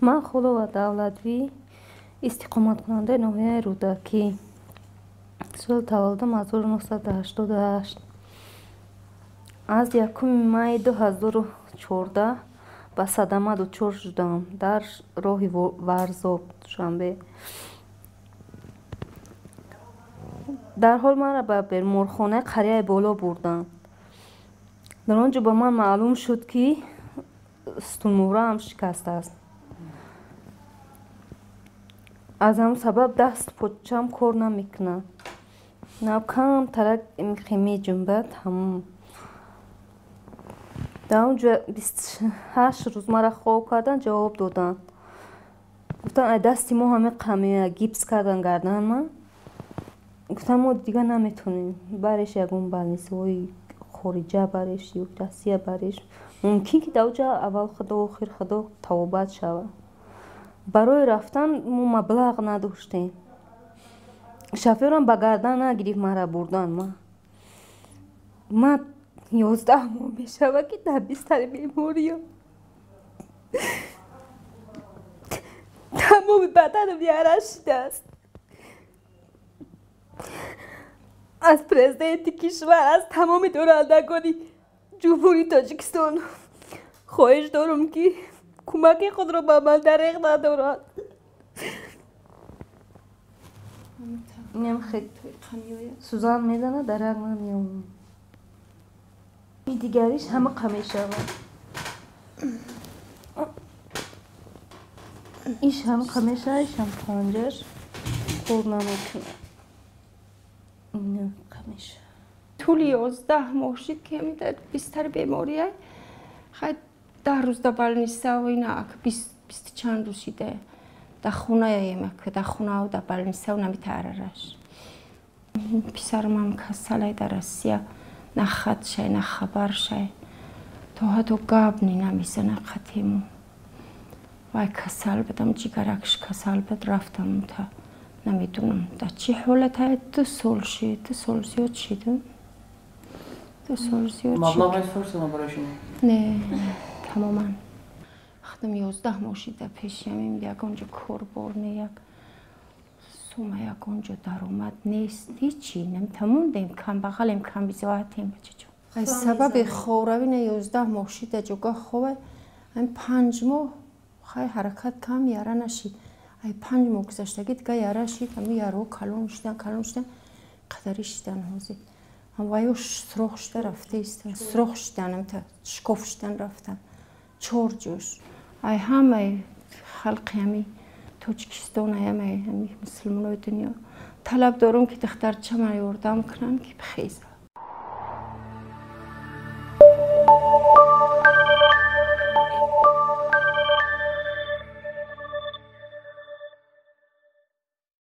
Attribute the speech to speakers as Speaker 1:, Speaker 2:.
Speaker 1: من خلوة دولتوی استقامت کننده ناحیه رودکی سال تولدم 1988 از 1 مای 2014 به صدمه دچار شدم در راه ورزاب شنبه. در حال من را به بیمارخانه قریه بالا بردند. در آنجا به من معلوم شد که ستون هم شکسته است. از همون سبب دست پاچم کار نمیکنه. کم ترک خیمی جنبه تمام. در اونجا 28 روز مرا خواب کردن، جواب دادن. گفتن دستی ما همه قمیه گیپس کردن گردن من. گفتم ما دیگه نمیتونیم برش یکون بلنیسوی خارجه برش یک دستیه برش ممکن که دوجا اول خدا و آخر خدا توبت شود. برای رفتن ما مبلغ نداشتیم. شفیرم به گردن نگیرید مرا بردن. من 11 ماه میشود که در بستر بیماریم. تمام بدنم یارش شده است. از پرزیدنت کشور، از تمام دارندگان جمهوری تاجیکستان خواهش دارم که کمک خود را به من دریغ ندارد. اینم خیلی سوزان میزنه دریغ نمیام. این دیگریش همه قمی شود. ایش هم قمی شود، ایش هم پانجش خور نمیکنه. اینم قمی شود.
Speaker 2: طول 11 ماه شد که می در بستر بیماری خیلی 10 روز در بلنیسته و اینا که 20 چند روز شده در خونه ایم که در خونه و در بلنیسته و نمیتررش. پسرم هم کسله در روسیه نه خط شای نه خبر شای تا حتی گاب نمیزنه قطعیمون وای کسل بدم جگرکش کسل بد رفتم تا نمیدونم در چی حالت های 2 سال شد 2 سال زیاد شده 2 سال زیاد شد
Speaker 3: مبلغ فرستادم برای شما؟
Speaker 2: نه تماما خدم 11 ماه شده پیشیم یک اونجا کار برنه یک سومه یک اونجا درآمد نیست هیچی نمیتموندیم کم بغلیم کم بیزاعتیم از سبب خوروی 11 ماه شده جگاه خوبه این 5 ماه خیلی حرکت کم یاره نشید ای 5 ماه گذشتگی دیگه یاره شید همه یارو کلون شدن قدری شدن حوزی هم وایوش سرخ شده رفته ایستن سرخ شدن هم تا شکف شدن رفتن 4 جوش ای همه خلق همی تاجیکستان همی مسلمان های دنیا طلب دارم که دخترچه من یاردم کنن که بخیزم